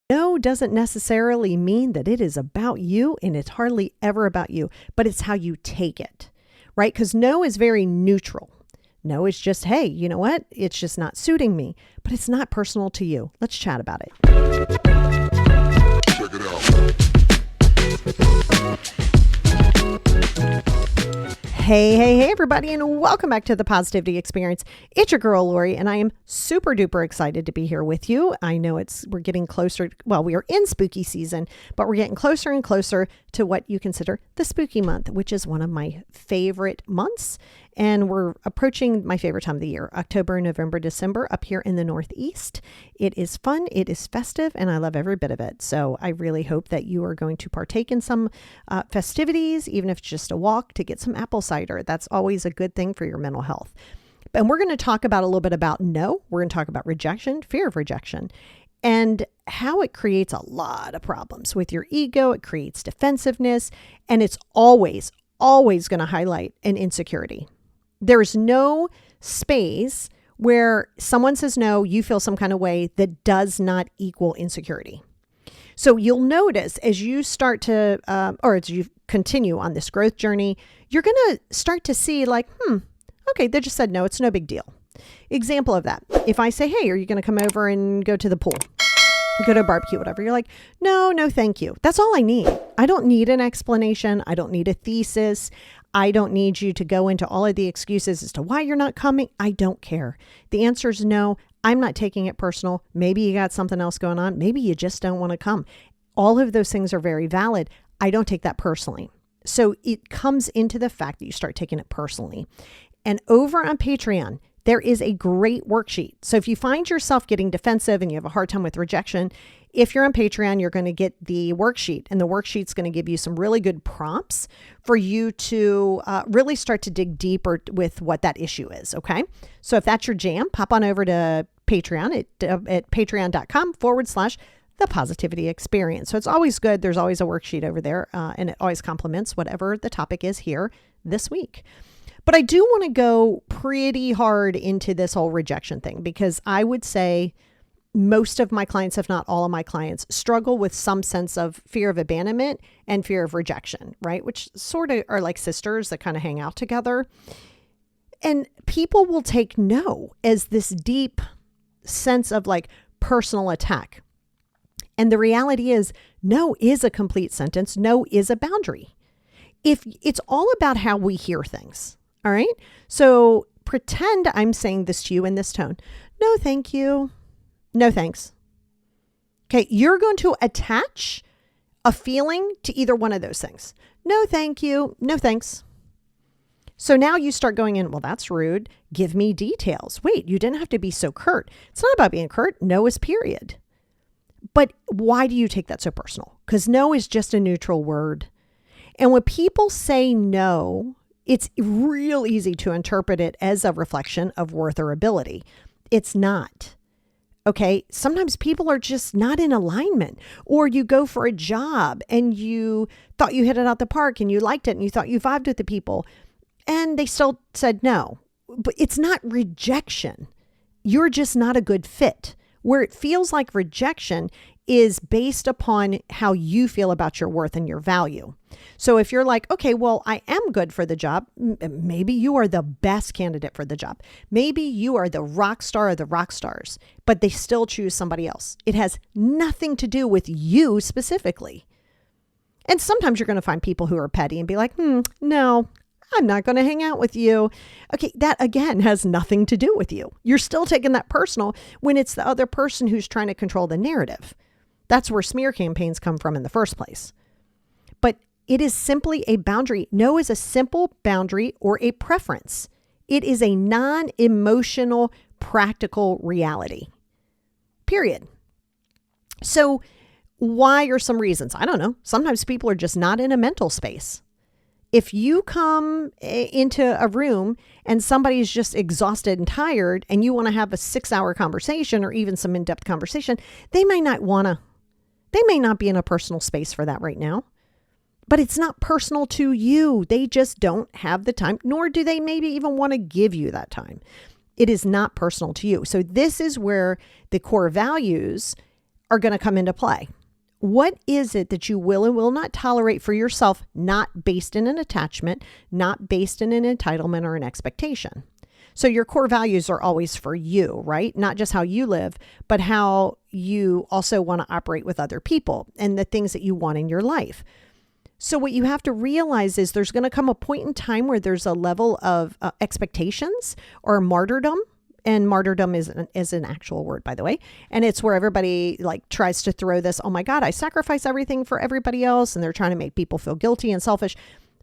No doesn't necessarily mean that it is about you, and it's hardly ever about you, but it's how you take it, right? Because no is very neutral. No is just, hey, you know what? It's just not suiting me, but it's not personal to you. Let's chat about it. Check it out. Hey, everybody, and welcome back to the Positivity Experience. It's your girl, Lori, and I am super duper excited to be here with you. I know we're getting closer. Well, we are in spooky season, but we're getting closer and closer to what you consider the spooky month, which is one of my favorite months. And we're approaching my favorite time of the year, October, November, December, up here in the Northeast. It is fun, it is festive, and I love every bit of it. So I really hope that you are going to partake in some festivities, even if it's just a walk, to get some apple cider. That's always a good thing for your mental health. And we're going to talk about a little bit about no. We're going to talk about rejection, fear of rejection, and how it creates a lot of problems with your ego. It creates defensiveness, and it's always going to highlight an insecurity. There's no space where someone says no, you feel some kind of way that does not equal insecurity. So you'll notice as you start to, or as you continue on this growth journey, you're going to start to see like, okay, they just said no, it's no big deal. Example of that. If I say, hey, are you going to come over and go to the pool? Go to a barbecue, whatever. You're like, no, thank you. That's all I need. I don't need an explanation. I don't need a thesis. I don't need you to go into all of the excuses as to why you're not coming. I don't care. The answer is no. I'm not taking it personal. Maybe you got something else going on. Maybe you just don't want to come. All of those things are very valid. I don't take that personally. So it comes into the fact that you start taking it personally. And over on Patreon, there is a great worksheet. So if you find yourself getting defensive and you have a hard time with rejection, if you're on Patreon, you're going to get the worksheet, and the worksheet's going to give you some really good prompts for you to really start to dig deeper with what that issue is. Okay. So if that's your jam, pop on over to Patreon at patreon.com/the positivity experience. So it's always good. There's always a worksheet over there, and it always complements whatever the topic is here this week. But I do want to go pretty hard into this whole rejection thing, because I would say most of my clients, if not all of my clients, struggle with some sense of fear of abandonment and fear of rejection, right? Which sort of are like sisters that kind of hang out together. And people will take no as this deep sense of like personal attack. And the reality is, no is a complete sentence. No is a boundary. If it's all about how we hear things. All right. So pretend I'm saying this to you in this tone. No, thank you. No, thanks. Okay. You're going to attach a feeling to either one of those things. No, thank you. No, thanks. So now you start going in, well, that's rude. Give me details. Wait, you didn't have to be so curt. It's not about being curt. No is period. But why do you take that so personal? Because no is just a neutral word. And when people say no, it's real easy to interpret it as a reflection of worth or ability. It's not. Okay. Sometimes people are just not in alignment, or you go for a job and you thought you hit it out the park and you liked it and you thought you vibed with the people and they still said no, but it's not rejection. You're just not a good fit. Where it feels like rejection is based upon how you feel about your worth and your value. So if you're like, okay, well, I am good for the job. Maybe you are the best candidate for the job. Maybe you are the rock star of the rock stars, but they still choose somebody else. It has nothing to do with you specifically. And sometimes you're going to find people who are petty and be like, no, I'm not going to hang out with you. Okay, that again has nothing to do with you. You're still taking that personal when it's the other person who's trying to control the narrative. That's where smear campaigns come from in the first place. But it is simply a boundary. No is a simple boundary or a preference. It is a non-emotional, practical reality. Period. So why are some reasons? I don't know. Sometimes people are just not in a mental space. If you come into a room and somebody's just exhausted and tired and you want to have a 6-hour conversation or even some in-depth conversation, they may not be in a personal space for that right now. But it's not personal to you. They just don't have the time, nor do they maybe even want to give you that time. It is not personal to you. So this is where the core values are going to come into play. What is it that you will and will not tolerate for yourself, not based in an attachment, not based in an entitlement or an expectation? So your core values are always for you, right? Not just how you live, but how you also want to operate with other people and the things that you want in your life. So what you have to realize is there's going to come a point in time where there's a level of expectations or martyrdom. And martyrdom is an actual word, by the way. And it's where everybody like tries to throw this, oh my God, I sacrifice everything for everybody else. And they're trying to make people feel guilty and selfish.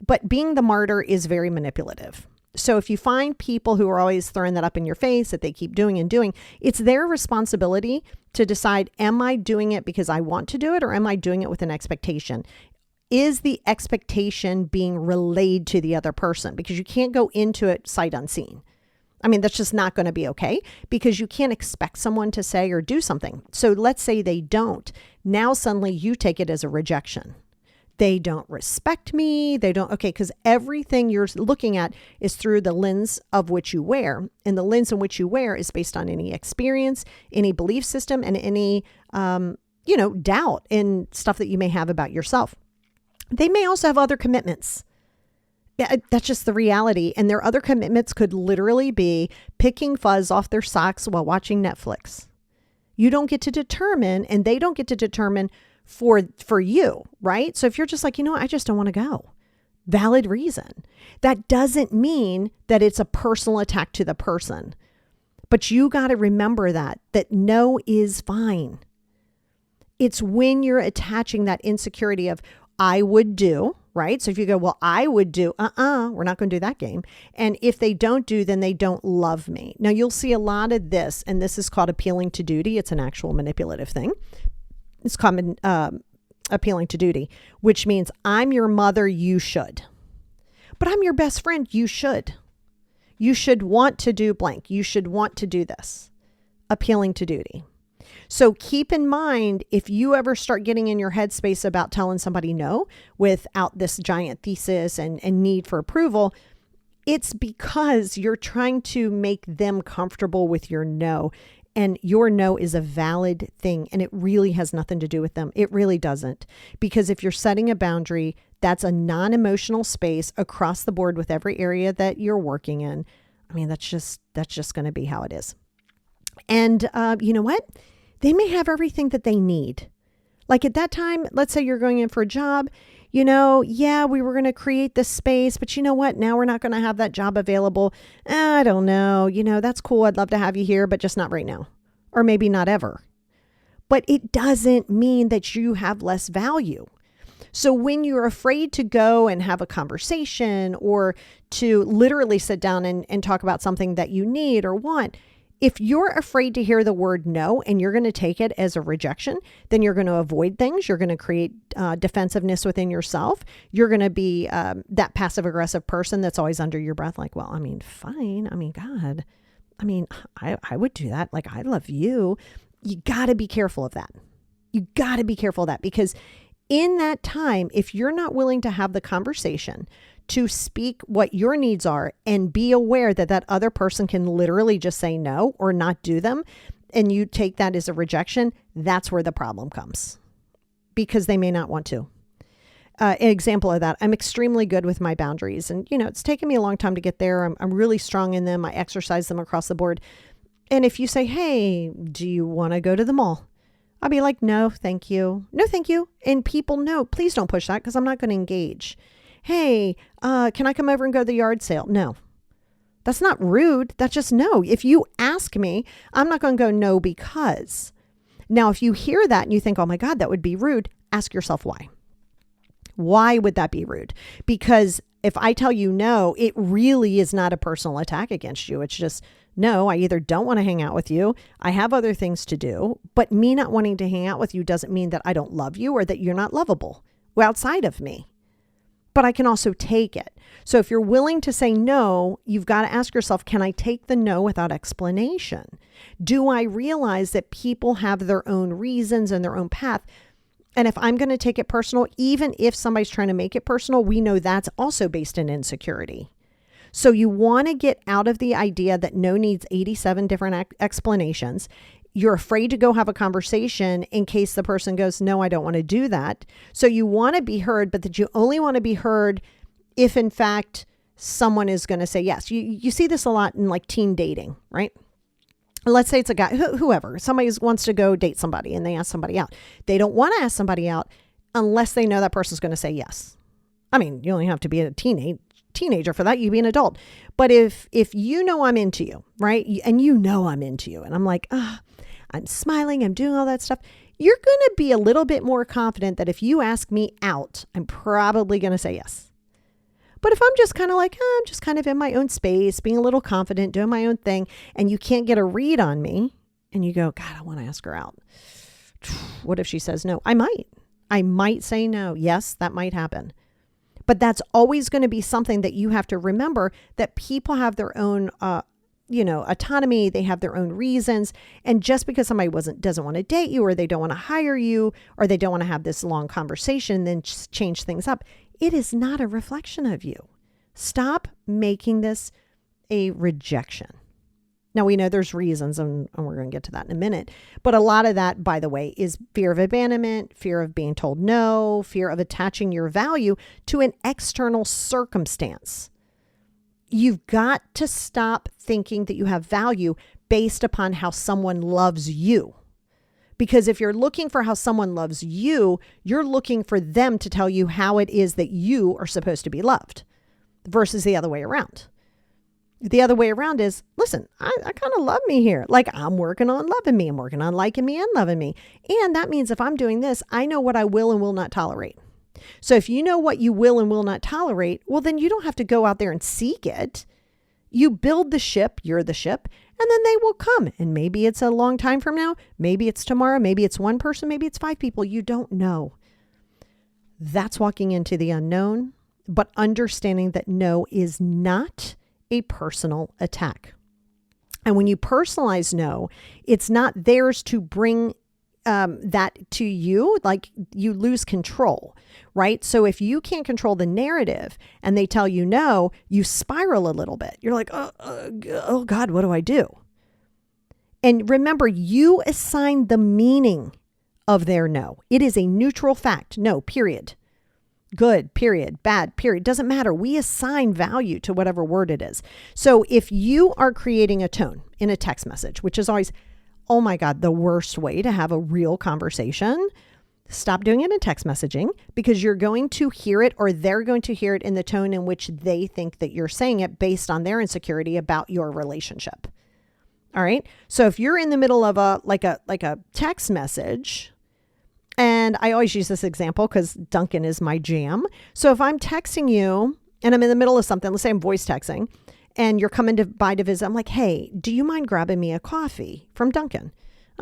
But being the martyr is very manipulative. So if you find people who are always throwing that up in your face, that they keep doing and doing, it's their responsibility to decide, am I doing it because I want to do it, or am I doing it with an expectation? Is the expectation being relayed to the other person? Because you can't go into it sight unseen. I mean, that's just not going to be okay, because you can't expect someone to say or do something. So let's say they don't. Now suddenly you take it as a rejection. They don't respect me. They don't. Okay. Because everything you're looking at is through the lens of which you wear. And the lens in which you wear is based on any experience, any belief system, and any, doubt in stuff that you may have about yourself. They may also have other commitments. Yeah, that's just the reality. And their other commitments could literally be picking fuzz off their socks while watching Netflix. You don't get to determine, and they don't get to determine for you, right? So if you're just like, I just don't want to go. Valid reason. That doesn't mean that it's a personal attack to the person. But you got to remember that no is fine. It's when you're attaching that insecurity of I would do, right? So if you go, well, I would do, we're not going to do that game. And if they don't do, then they don't love me. Now you'll see a lot of this, and this is called appealing to duty. It's an actual manipulative thing. It's common appealing to duty, which means I'm your mother, you should. But I'm your best friend, you should. You should want to do blank. You should want to do this. Appealing to duty. So keep in mind, if you ever start getting in your headspace about telling somebody no without this giant thesis and need for approval, it's because you're trying to make them comfortable with your no. And your no is a valid thing, and it really has nothing to do with them. It really doesn't. Because if you're setting a boundary, that's a non-emotional space across the board with every area that you're working in. I mean, that's just going to be how it is. And you know what? They may have everything that they need. Like at that time, let's say you're going in for a job, we were going to create this space, but you know what? Now we're not going to have that job available. I don't know. That's cool. I'd love to have you here, but just not right now. Or maybe not ever. But it doesn't mean that you have less value. So when you're afraid to go and have a conversation or to literally sit down and talk about something that you need or want, if you're afraid to hear the word no and you're going to take it as a rejection, then you're going to avoid things. You're going to create defensive within yourself. You're going to be that passive aggressive person that's always under your breath. Like, well, fine. God, I would do that. Like, I love you. You got to be careful of that. You got to be careful of that, because in that time, if you're not willing to have the conversation to speak what your needs are and be aware that that other person can literally just say no or not do them, and you take that as a rejection, that's where the problem comes, because they may not want to. An example of that, I'm extremely good with my boundaries, and it's taken me a long time to get there. I'm really strong in them. I exercise them across the board. And if you say, hey, do you want to go to the mall? I'll be like, no, thank you. No, thank you. And people know, please don't push that, because I'm not going to engage. Hey, can I come over and go to the yard sale? No, that's not rude. That's just no. If you ask me, I'm not going to go no because. Now, if you hear that and you think, oh my God, that would be rude, ask yourself why. Why would that be rude? Because if I tell you no, it really is not a personal attack against you. It's just, no, I either don't want to hang out with you, I have other things to do, but me not wanting to hang out with you doesn't mean that I don't love you or that you're not lovable outside of me. But I can also take it. So if you're willing to say no, you've got to ask yourself, can I take the no without explanation? Do I realize that people have their own reasons and their own path? And if I'm going to take it personal, even if somebody's trying to make it personal, we know that's also based in insecurity. So you want to get out of the idea that no needs 87 different explanations. you're afraid to go have a conversation in case the person goes, no, I don't want to do that. So you want to be heard, but that you only want to be heard if in fact someone is going to say yes. You see this a lot in like teen dating, right? Let's say it's a guy, whoever, somebody wants to go date somebody and they ask somebody out. They don't want to ask somebody out unless they know that person's going to say yes. I mean, you only have to be a teenager for that. You be an adult. But if you know I'm into you, right? And you know I'm into you and I'm like, I'm smiling, I'm doing all that stuff. You're going to be a little bit more confident that if you ask me out, I'm probably going to say yes. But if I'm just kind of like, I'm just kind of in my own space, being a little confident, doing my own thing, and you can't get a read on me, and you go, God, I want to ask her out. What if she says no? I might say no. Yes, that might happen. But that's always going to be something that you have to remember, that people have their own, autonomy. They have their own reasons. And just because somebody doesn't want to date you, or they don't want to hire you, or they don't want to have this long conversation, then just change things up. It is not a reflection of you. Stop making this a rejection. Now, we know there's reasons, and we're going to get to that in a minute. But a lot of that, by the way, is fear of abandonment, fear of being told no, fear of attaching your value to an external circumstance. You've got to stop thinking that you have value based upon how someone loves you. Because if you're looking for how someone loves you, you're looking for them to tell you how it is that you are supposed to be loved versus the other way around. The other way around is, listen, I kind of love me here. Like, I'm working on loving me. I'm working on liking me and loving me. And that means if I'm doing this, I know what I will and will not tolerate. So if you know what you will and will not tolerate, well, then you don't have to go out there and seek it. You build the ship, you're the ship, and then they will come. And maybe it's a long time from now. Maybe it's tomorrow. Maybe it's one person. Maybe it's 5 people. You don't know. That's walking into the unknown, but understanding that no is not a personal attack. And when you personalize no, it's not theirs to bring that to you, like you lose control, right? So if you can't control the narrative and they tell you no, you spiral a little bit. You're like, oh God, what do I do? And remember, you assign the meaning of their no. It is a neutral fact. No, period. Good, period. Bad, period. Doesn't matter. We assign value to whatever word it is. So if you are creating a tone in a text message, which is always, oh my God, the worst way to have a real conversation, stop doing it in text messaging, because you're going to hear it, or they're going to hear it in the tone in which they think that you're saying it based on their insecurity about your relationship. All right. So if you're in the middle of a text message, and I always use this example because Duncan is my jam. So if I'm texting you and I'm in the middle of something, let's say I'm voice texting, and you're coming by to visit, I'm like, hey, do you mind grabbing me a coffee from Duncan?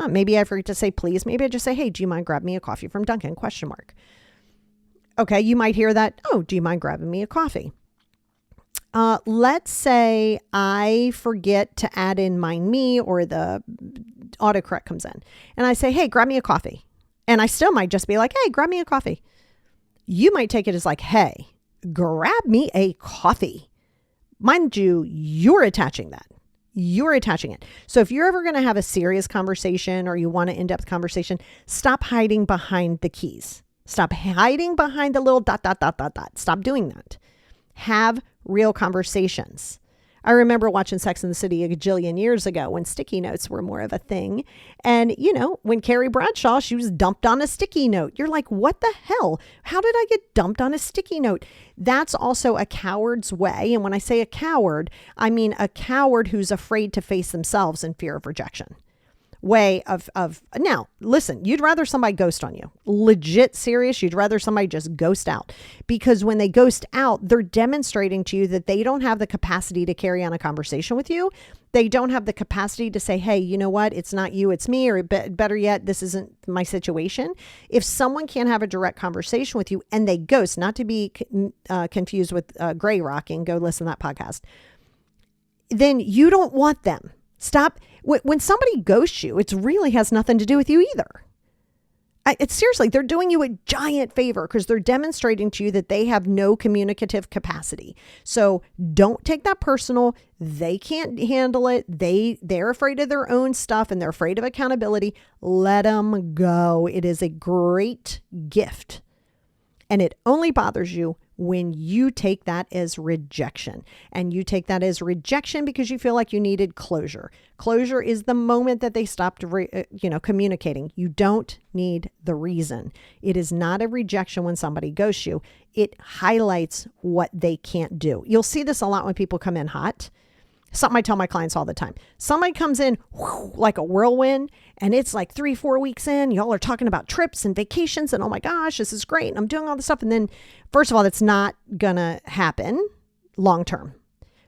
Maybe I forget to say please. Maybe I just say, hey, do you mind grabbing me a coffee from Duncan? ? Okay, you might hear that. Oh, do you mind grabbing me a coffee? Let's say I forget to add in mind me, or the autocorrect comes in, and I say, hey, grab me a coffee. And I still might just be like, hey, grab me a coffee. You might take it as like, hey, grab me a coffee. Mind you, you're attaching that. You're attaching it. So if you're ever going to have a serious conversation, or you want an in-depth conversation, stop hiding behind the keys. Stop hiding behind the little ... Stop doing that. Have real conversations. I remember watching Sex and the City a gajillion years ago when sticky notes were more of a thing. And, when Carrie Bradshaw, she was dumped on a sticky note. You're like, what the hell? How did I get dumped on a sticky note? That's also a coward's way. And when I say a coward, I mean a coward who's afraid to face themselves in fear of rejection. Way of now, listen, you'd rather somebody ghost on you. Legit serious. You'd rather somebody just ghost out, because when they ghost out, they're demonstrating to you that they don't have the capacity to carry on a conversation with you. They don't have the capacity to say, hey, you know what? It's not you, it's me, or better yet, this isn't my situation. If someone can't have a direct conversation with you and they ghost, not to be confused with gray rocking, go listen to that podcast, then you don't want them. Stop. When somebody ghosts you, it really has nothing to do with you either. It's seriously, they're doing you a giant favor because they're demonstrating to you that they have no communicative capacity. So don't take that personal. They can't handle it. They're afraid of their own stuff and they're afraid of accountability. Let them go. It is a great gift. And it only bothers you when you take that as rejection. And you take that as rejection because you feel like you needed closure. Closure is the moment that they stopped, communicating. You don't need the reason. It is not a rejection when somebody ghosts you. It highlights what they can't do. You'll see this a lot when people come in hot. Something I tell my clients all the time. Somebody comes in like a whirlwind and it's like 3-4 weeks in, y'all are talking about trips and vacations and oh my gosh, this is great. And I'm doing all this stuff. And then first of all, that's not gonna happen long term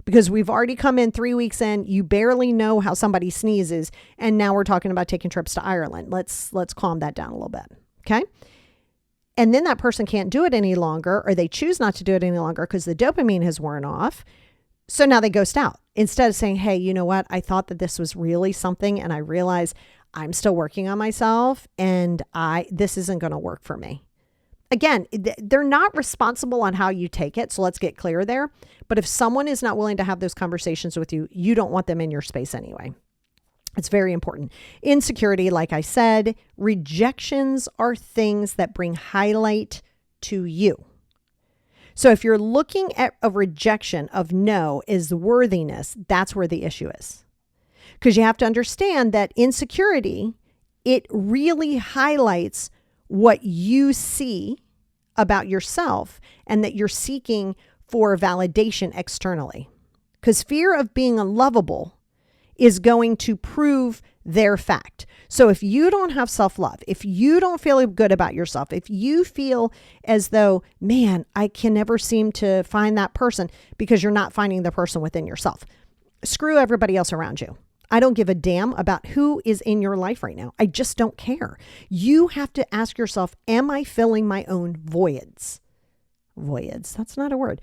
because we've already come in 3 weeks in, you barely know how somebody sneezes. And now we're talking about taking trips to Ireland. Let's calm that down a little bit. Okay. And then that person can't do it any longer, or they choose not to do it any longer because the dopamine has worn off. So now they ghost out instead of saying, hey, you know what? I thought that this was really something and I realize I'm still working on myself and this isn't going to work for me. Again, they're not responsible on how you take it. So let's get clear there. But if someone is not willing to have those conversations with you, you don't want them in your space anyway. It's very important. Insecurity, like I said, rejections are things that bring highlight to you. So if you're looking at a rejection of no as worthiness, that's where the issue is. Because you have to understand that insecurity, it really highlights what you see about yourself and that you're seeking for validation externally. Because fear of being unlovable is going to prove their fact. So if you don't have self-love, if you don't feel good about yourself, if you feel as though, man, I can never seem to find that person because you're not finding the person within yourself, screw everybody else around you. I don't give a damn about who is in your life right now. I just don't care. You have to ask yourself, am I filling my own voids? Voids, that's not a word.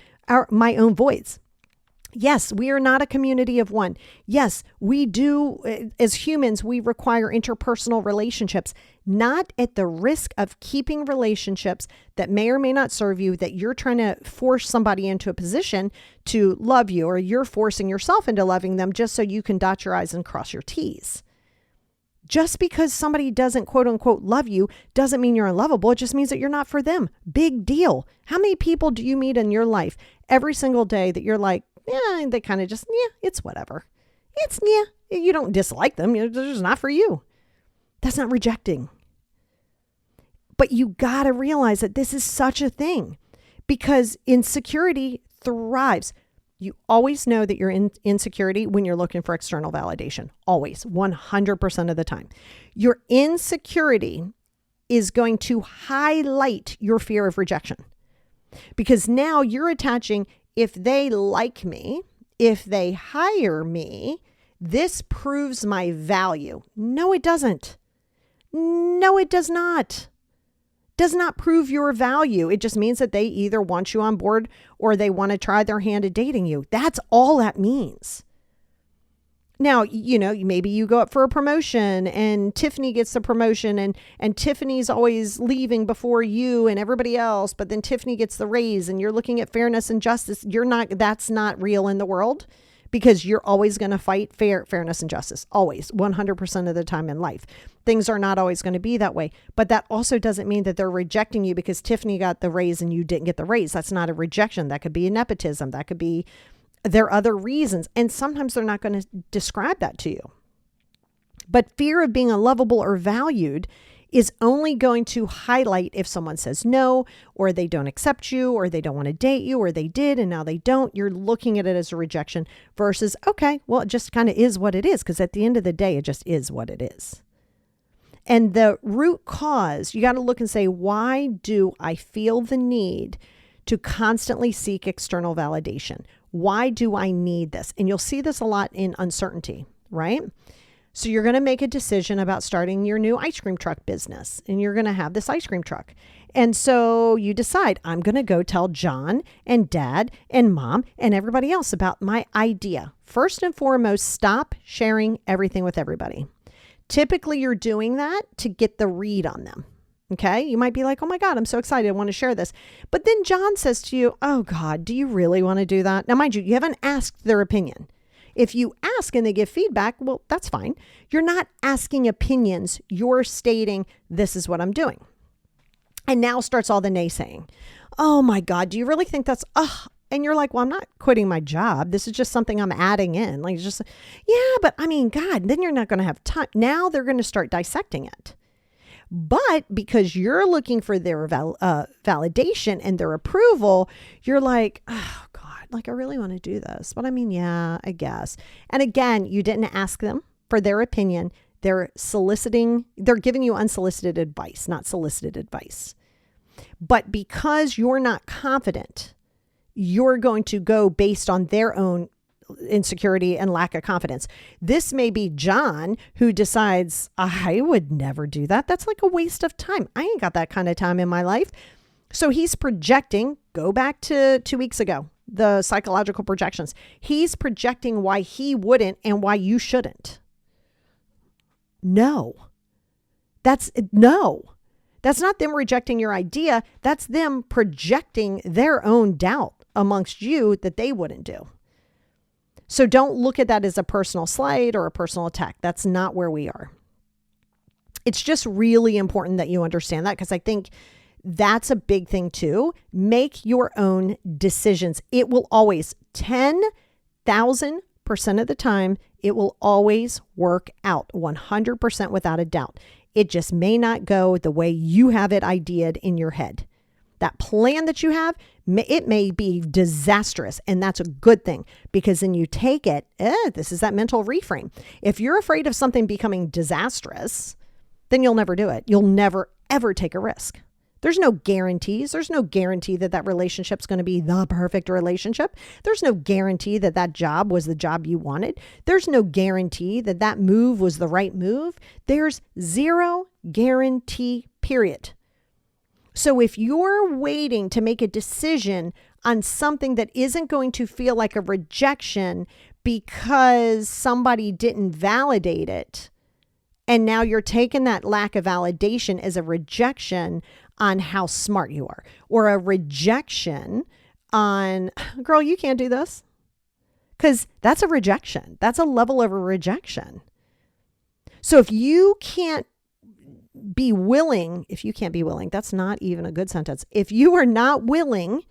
My own voids. Yes, we are not a community of one. Yes, we do, as humans, we require interpersonal relationships, not at the risk of keeping relationships that may or may not serve you, that you're trying to force somebody into a position to love you, or you're forcing yourself into loving them just so you can dot your I's and cross your T's. Just because somebody doesn't quote unquote love you doesn't mean you're unlovable. It just means that you're not for them. Big deal. How many people do you meet in your life every single day that you're like, yeah, they kind of just, yeah, it's whatever. It's, yeah, you don't dislike them. They're just not for you. That's not rejecting. But you got to realize that this is such a thing because insecurity thrives. You always know that you're in insecurity when you're looking for external validation. Always, 100% of the time. Your insecurity is going to highlight your fear of rejection because now you're attaching, if they like me, if they hire me, this proves my value. No, it doesn't. No, it does not. Does not prove your value. It just means that they either want you on board or they want to try their hand at dating you. That's all that means. Now, maybe you go up for a promotion and Tiffany gets the promotion and Tiffany's always leaving before you and everybody else, but then Tiffany gets the raise and you're looking at fairness and justice. That's not real in the world because you're always going to fight fairness and justice. Always, 100% of the time in life. Things are not always going to be that way, but that also doesn't mean that they're rejecting you because Tiffany got the raise and you didn't get the raise. That's not a rejection. That could be a nepotism. That could be there are other reasons. And sometimes they're not going to describe that to you. But fear of being unlovable or valued is only going to highlight if someone says no, or they don't accept you, or they don't want to date you, or they did and now they don't. You're looking at it as a rejection versus, okay, well, it just kind of is what it is. Because at the end of the day, it just is what it is. And the root cause, you got to look and say, why do I feel the need to constantly seek external validation? Why do I need this? And you'll see this a lot in uncertainty, right? So you're going to make a decision about starting your new ice cream truck business, and you're going to have this ice cream truck. And so you decide, I'm going to go tell John and Dad and Mom and everybody else about my idea. First and foremost, stop sharing everything with everybody. Typically, you're doing that to get the read on them. Okay. You might be like, oh my God, I'm so excited. I want to share this. But then John says to you, oh God, do you really want to do that? Now, mind you, you haven't asked their opinion. If you ask and they give feedback, well, that's fine. You're not asking opinions. You're stating, this is what I'm doing. And now starts all the naysaying. Oh my God, do you really think that's, and you're like, well, I'm not quitting my job. This is just something I'm adding in. Like, just, yeah, but I mean, God, then you're not going to have time. Now they're going to start dissecting it. But because you're looking for their validation and their approval, you're like, oh God, like I really want to do this. But I mean, yeah, I guess. And again, you didn't ask them for their opinion. They're giving you unsolicited advice, not solicited advice. But because you're not confident, you're going to go based on their own insecurity and lack of confidence. This may be John who decides, I would never do that. That's like a waste of time. I ain't got that kind of time in my life. So he's projecting, go back to 2 weeks ago, the psychological projections. He's projecting why he wouldn't and why you shouldn't. No. That's not them rejecting your idea. That's them projecting their own doubt amongst you that they wouldn't do. So don't look at that as a personal slight or a personal attack. That's not where we are. It's just really important that you understand that, because I think that's a big thing too. Make your own decisions. It will always, 10,000% of the time, it will always work out 100% without a doubt. It just may not go the way you have it ideated in your head. That plan that you have, it may be disastrous, and that's a good thing, because then you take it, this is that mental reframe. If you're afraid of something becoming disastrous, then you'll never do it. You'll never, ever take a risk. There's no guarantees. There's no guarantee that that relationship's going to be the perfect relationship. There's no guarantee that that job was the job you wanted. There's no guarantee that that move was the right move. There's zero guarantee, period. So if you're waiting to make a decision on something that isn't going to feel like a rejection because somebody didn't validate it, and now you're taking that lack of validation as a rejection on how smart you are, or a rejection on, girl, you can't do this, because that's a rejection. That's a level of a rejection. So if you can't be willing, that's not even a good sentence. If you are not willing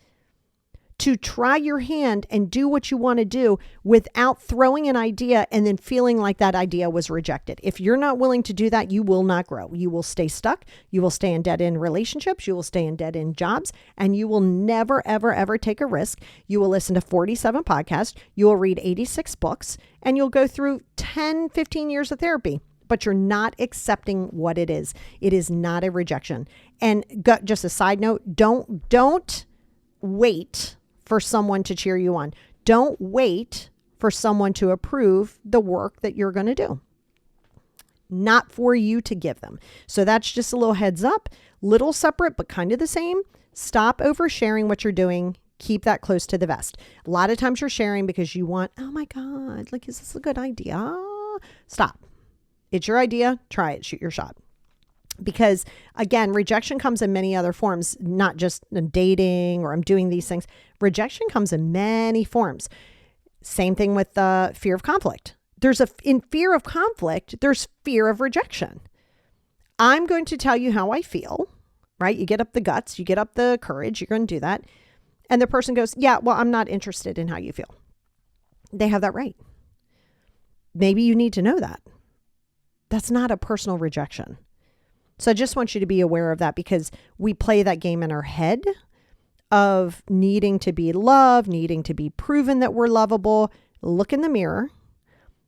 to try your hand and do what you want to do without throwing an idea and then feeling like that idea was rejected, if you're not willing to do that, you will not grow. You will stay stuck. You will stay in dead-end relationships. You will stay in dead-end jobs, and you will never, ever, ever take a risk. You will listen to 47 podcasts. You will read 86 books, and you'll go through 10, 15 years of therapy. But you're not accepting what it is. It is not a rejection. And just a side note, don't wait for someone to cheer you on. Don't wait for someone to approve the work that you're going to do. Not for you to give them. So that's just a little heads up, little separate, but kind of the same. Stop oversharing what you're doing. Keep that close to the vest. A lot of times you're sharing because you want, oh my God, like, is this a good idea? Stop. It's your idea. Try it. Shoot your shot. Because again, rejection comes in many other forms, not just dating or I'm doing these things. Rejection comes in many forms. Same thing with fear of conflict. In fear of conflict, there's fear of rejection. I'm going to tell you how I feel, right? You get up the guts, you get up the courage, you're going to do that. And the person goes, yeah, well, I'm not interested in how you feel. They have that right. Maybe you need to know that. That's not a personal rejection. So I just want you to be aware of that, because we play that game in our head of needing to be loved, needing to be proven that we're lovable. Look in the mirror.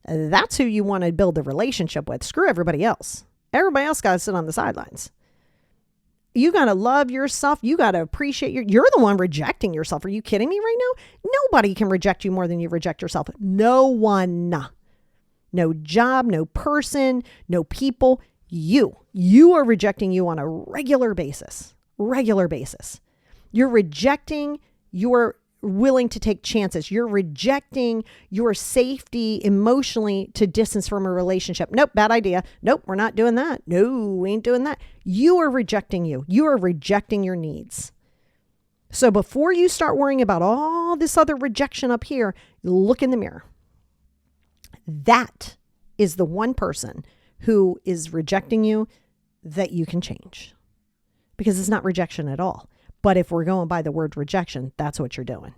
That's who you want to build a relationship with. Screw everybody else. Everybody else got to sit on the sidelines. You got to love yourself. You got to appreciate you're the one rejecting yourself. Are you kidding me right now? Nobody can reject you more than you reject yourself. No one. No job, no person, no people. You are rejecting you on a regular basis. You're rejecting your willing to take chances. You're rejecting your safety emotionally to distance from a relationship. Nope, bad idea. Nope, we're not doing that. No, we ain't doing that. You are rejecting you. You are rejecting your needs. So before you start worrying about all this other rejection up here, look in the mirror. That is the one person who is rejecting you that you can change. Because it's not rejection at all. But if we're going by the word rejection, that's what you're doing.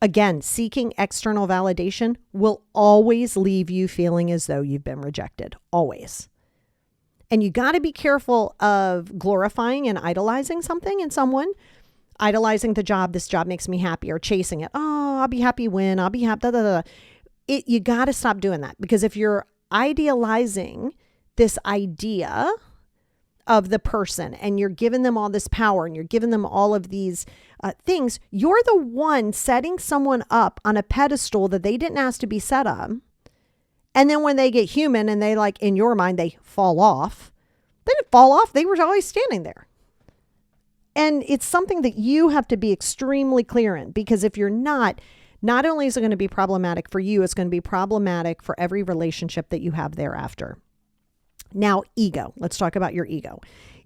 Again, seeking external validation will always leave you feeling as though you've been rejected. Always. And you got to be careful of glorifying and idolizing something in someone. Idolizing the job. This job makes me happy. Or chasing it. Oh, I'll be happy when. I'll be happy. Da, da, da. You got to stop doing that. Because if you're idealizing this idea of the person and you're giving them all this power and you're giving them all of these things, you're the one setting someone up on a pedestal that they didn't ask to be set on. And then when they get human and they like, in your mind, they fall off. They didn't fall off. They were always standing there. And it's something that you have to be extremely clear in, because if you're not only is it going to be problematic for you, it's going to be problematic for every relationship that you have thereafter. Now, ego. Let's talk about your ego.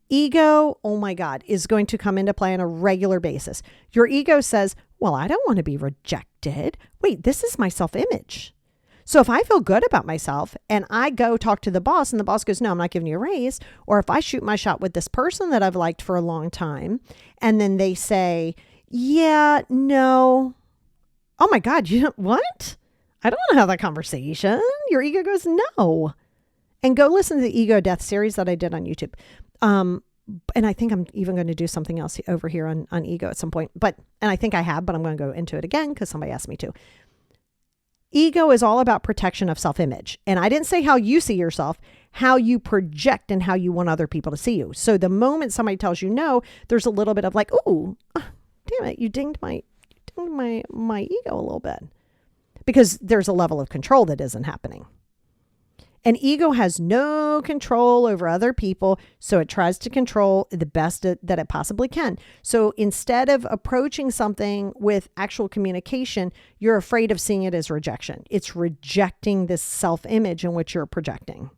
Ego, oh my God, is going to come into play on a regular basis. Your ego says, well, I don't want to be rejected. Wait, this is my self-image. So if I feel good about myself and I go talk to the boss and the boss goes, no, I'm not giving you a raise. Or if I shoot my shot with this person that I've liked for a long time and then they say, yeah, no. Oh my God, what? I don't want to have that conversation. Your ego goes, no. And go listen to the Ego Death series that I did on YouTube. And I think I'm even going to do something else over here on ego at some point. And I think I have, but I'm going to go into it again because somebody asked me to. Ego is all about protection of self-image. And I didn't say how you see yourself, how you project and how you want other people to see you. So the moment somebody tells you no, there's a little bit of like, oh, damn it, you dinged my ego a little bit. Because there's a level of control that isn't happening. And ego has no control over other people, so it tries to control the best that it possibly can. So instead of approaching something with actual communication, you're afraid of seeing it as rejection. It's rejecting this self-image in which you're projecting.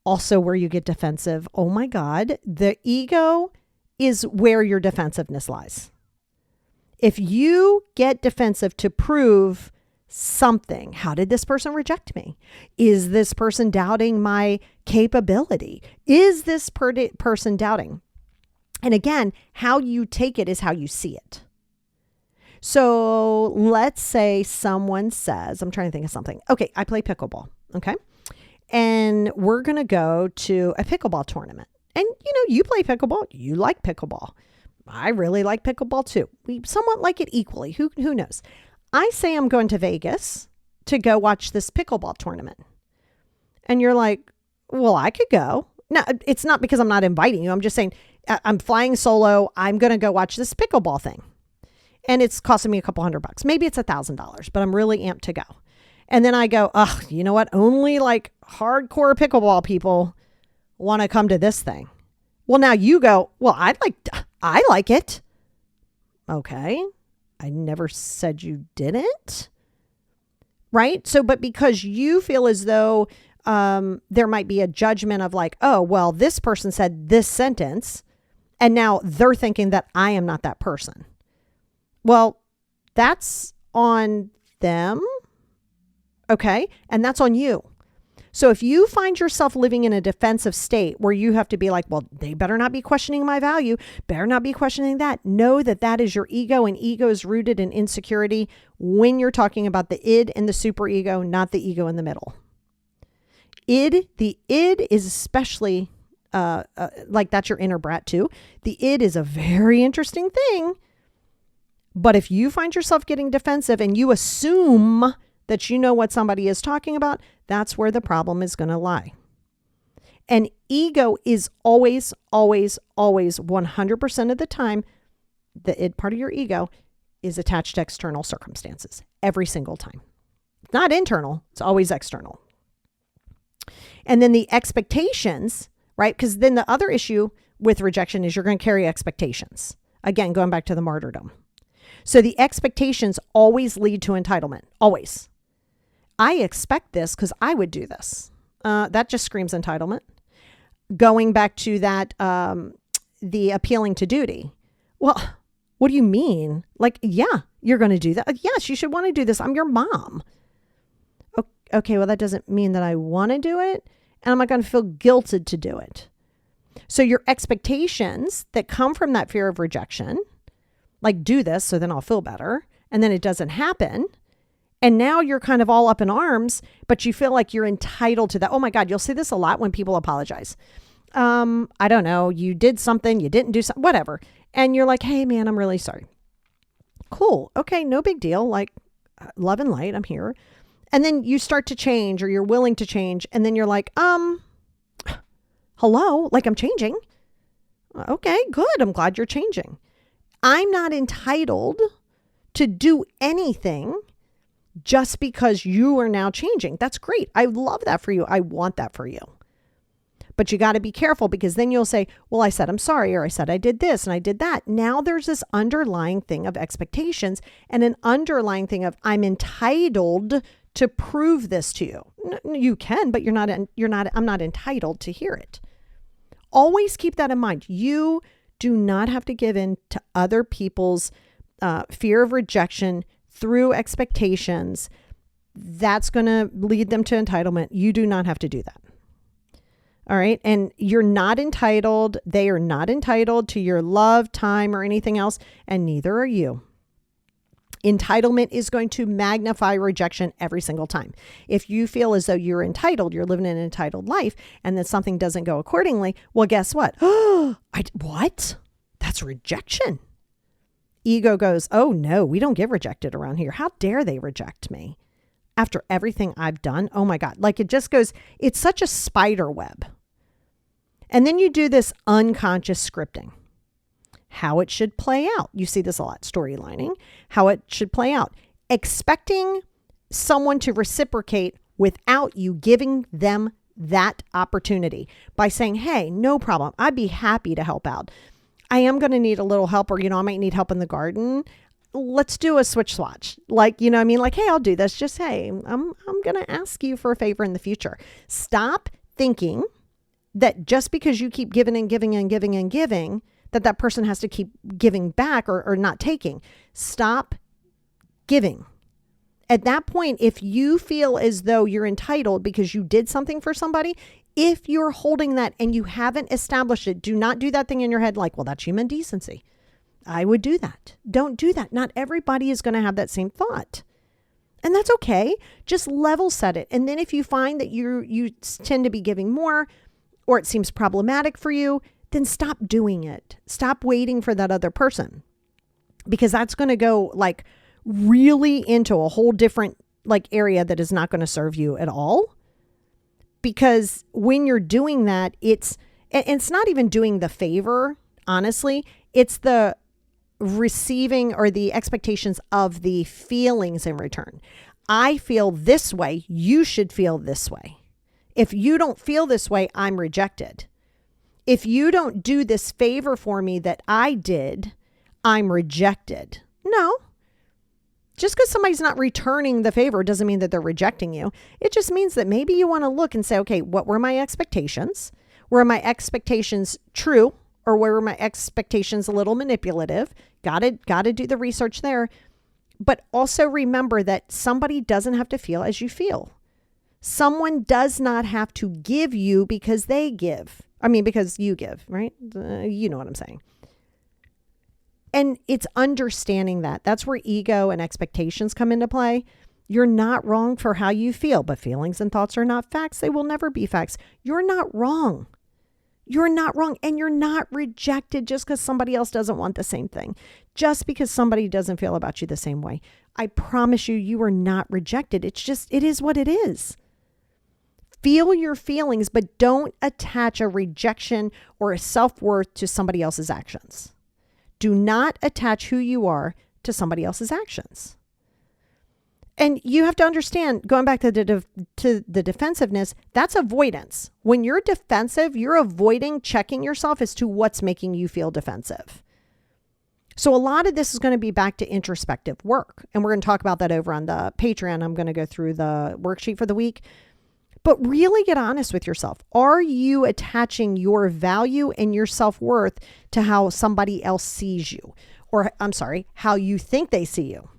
Also, where you get defensive, oh my God, the ego is where your defensiveness lies. If you get defensive to prove something. How did this person reject me? Is this person doubting my capability? Is this person doubting? And again, how you take it is how you see it. So let's say someone says, I'm trying to think of something. Okay, I play pickleball. Okay. And we're going to go to a pickleball tournament. And you play pickleball. You like pickleball. I really like pickleball too. We somewhat like it equally. Who knows? I say I'm going to Vegas to go watch this pickleball tournament. And you're like, well, I could go. No, it's not because I'm not inviting you. I'm just saying I'm flying solo. I'm going to go watch this pickleball thing. And it's costing me a couple $100. Maybe it's $1,000, but I'm really amped to go. And then I go, you know what? Only like hardcore pickleball people want to come to this thing. Well, now you go, well, I like it. Okay. I never said you didn't. Right? So, but because you feel as though there might be a judgment of like, oh, well, this person said this sentence, and now they're thinking that I am not that person. Well, that's on them. Okay. And that's on you. So if you find yourself living in a defensive state where you have to be like, well, they better not be questioning my value, better not be questioning that. Know that that is your ego, and ego is rooted in insecurity when you're talking about the id and the superego, not the ego in the middle. The id is especially like that's your inner brat too. The id is a very interesting thing. But if you find yourself getting defensive and you assume that you know what somebody is talking about, that's where the problem is going to lie. And ego is always, always, always 100% of the time, the id part of your ego is attached to external circumstances every single time. It's not internal, it's always external. And then the expectations, right? Because then the other issue with rejection is you're going to carry expectations. Again, going back to the martyrdom. So the expectations always lead to entitlement. Always. I expect this because I would do this. That just screams entitlement. Going back to that, the appealing to duty. Well, what do you mean? Like, yeah, you're going to do that. Yes, you should want to do this. I'm your mom. Okay, well, that doesn't mean that I want to do it, and I'm not going to feel guilted to do it. So your expectations that come from that fear of rejection, like do this so then I'll feel better, and then it doesn't happen, and now you're kind of all up in arms, but you feel like you're entitled to that. Oh my God, you'll see this a lot when people apologize. I don't know, you did something, you didn't do something, whatever. And you're like, hey man, I'm really sorry. Cool. Okay, no big deal. Like, love and light, I'm here. And then you start to change, or you're willing to change. And then you're like, hello, like I'm changing. Okay, good. I'm glad you're changing. I'm not entitled to do anything just because you are now changing. That's great. I love that for you. I want that for you. But you got to be careful, because then you'll say, well, I said I'm sorry, or I said I did this and I did that. Now there's this underlying thing of expectations and an underlying thing of I'm entitled to prove this to you. You can, but I'm not entitled to hear it. Always keep that in mind. You do not have to give in to other people's fear of rejection through expectations. That's going to lead them to entitlement. You do not have to do that. All right. And you're not entitled. They are not entitled to your love, time, or anything else. And neither are you. Entitlement is going to magnify rejection every single time. If you feel as though you're entitled, you're living an entitled life, and then something doesn't go accordingly, well, guess what? What? That's rejection. Ego goes, oh no, we don't get rejected around here. How dare they reject me after everything I've done? Oh my God. Like, it just goes, it's such a spider web. And then you do this unconscious scripting. How it should play out. You see this a lot, storylining, how it should play out. Expecting someone to reciprocate without you giving them that opportunity by saying, hey, no problem. I'd be happy to help out. I am going to need a little help, or, I might need help in the garden. Let's do a swatch. Like, what I mean? Like, hey, I'll do this. Just, hey, I'm going to ask you for a favor in the future. Stop thinking that just because you keep giving and giving and giving and giving, that person has to keep giving back or not taking. Stop giving. At that point, if you feel as though you're entitled because you did something for somebody, if you're holding that and you haven't established it, do not do that thing in your head like, well, that's human decency. I would do that. Don't do that. Not everybody is going to have that same thought. And that's okay. Just level set it. And then if you find that you tend to be giving more, or it seems problematic for you, then stop doing it. Stop waiting for that other person, because that's going to go like really into a whole different like area that is not going to serve you at all. Because when you're doing that, it's not even doing the favor, honestly. It's the receiving or the expectations of the feelings in return. I feel this way. You should feel this way. If you don't feel this way, I'm rejected. If you don't do this favor for me that I did, I'm rejected. No. Just because somebody's not returning the favor doesn't mean that they're rejecting you. It just means that maybe you want to look and say, okay, what were my expectations? Were my expectations true, or were my expectations a little manipulative? Got to do the research there. But also remember that somebody doesn't have to feel as you feel. Someone does not have to give you because they give. Because you give, right? You know what I'm saying. And it's understanding that. That's where ego and expectations come into play. You're not wrong for how you feel, but feelings and thoughts are not facts. They will never be facts. You're not wrong. You're not wrong. And you're not rejected just because somebody else doesn't want the same thing. Just because somebody doesn't feel about you the same way. I promise you, you are not rejected. It is what it is. Feel your feelings, but don't attach a rejection or a self-worth to somebody else's actions. Do not attach who you are to somebody else's actions. And you have to understand, going back to the defensiveness, that's avoidance. When you're defensive, you're avoiding checking yourself as to what's making you feel defensive. So a lot of this is going to be back to introspective work. And we're going to talk about that over on the Patreon. I'm going to go through the worksheet for the week. But really get honest with yourself. Are you attaching your value and your self-worth to how somebody else sees you? Or, I'm sorry, how you think they see you?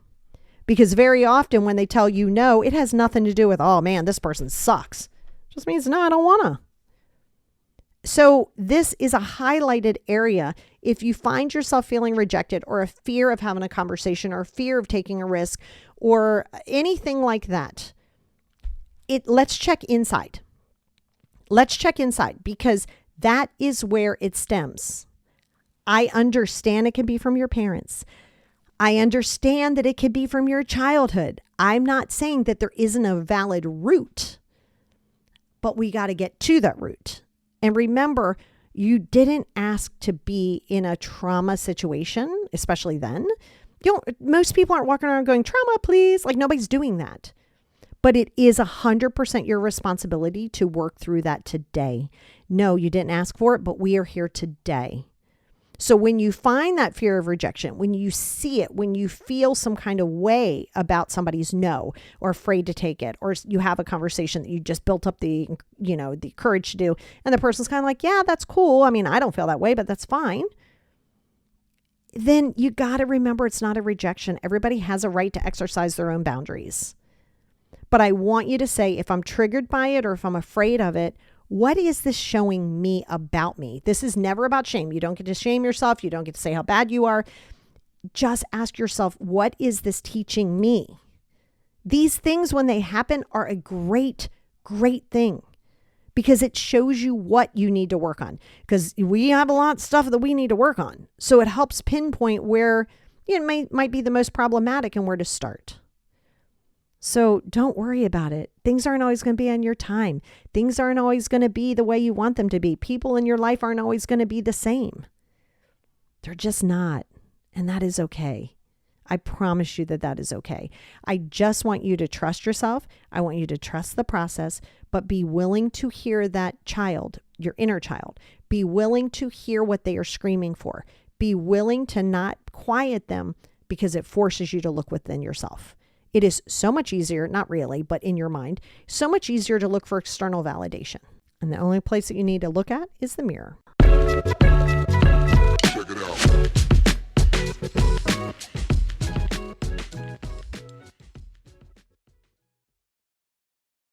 Because very often when they tell you no, it has nothing to do with, oh man, this person sucks. It just means, no, I don't want to. So this is a highlighted area. If you find yourself feeling rejected or a fear of having a conversation or a fear of taking a risk or anything like that, let's check inside. Let's check inside because that is where it stems. I understand it can be from your parents. I understand that it could be from your childhood. I'm not saying that there isn't a valid root, but we got to get to that root. And remember, you didn't ask to be in a trauma situation, especially then. Most people aren't walking around going, trauma, please. Like nobody's doing that. But it is 100% your responsibility to work through that today. No, you didn't ask for it, but we are here today. So when you find that fear of rejection, when you see it, when you feel some kind of way about somebody's no or afraid to take it, or you have a conversation that you just built up the courage to do, and the person's kind of like, yeah, that's cool. I mean, I don't feel that way, but that's fine. Then you got to remember it's not a rejection. Everybody has a right to exercise their own boundaries. But I want you to say, if I'm triggered by it or if I'm afraid of it, what is this showing me about me? This is never about shame. You don't get to shame yourself. You don't get to say how bad you are. Just ask yourself, what is this teaching me? These things, when they happen, are a great, great thing because it shows you what you need to work on. Because we have a lot of stuff that we need to work on. So it helps pinpoint where it might be the most problematic and where to start. So don't worry about it. Things aren't always going to be on your time. Things aren't always going to be the way you want them to be. People in your life aren't always going to be the same. They're just not. And that is okay. I promise you that is okay. I just want you to trust yourself. I want you to trust the process, but be willing to hear that child, your inner child. Be willing to hear what they are screaming for. Be willing to not quiet them because it forces you to look within yourself. It is so much easier, not really, but in your mind, so much easier to look for external validation. And the only place that you need to look at is the mirror. Check it out.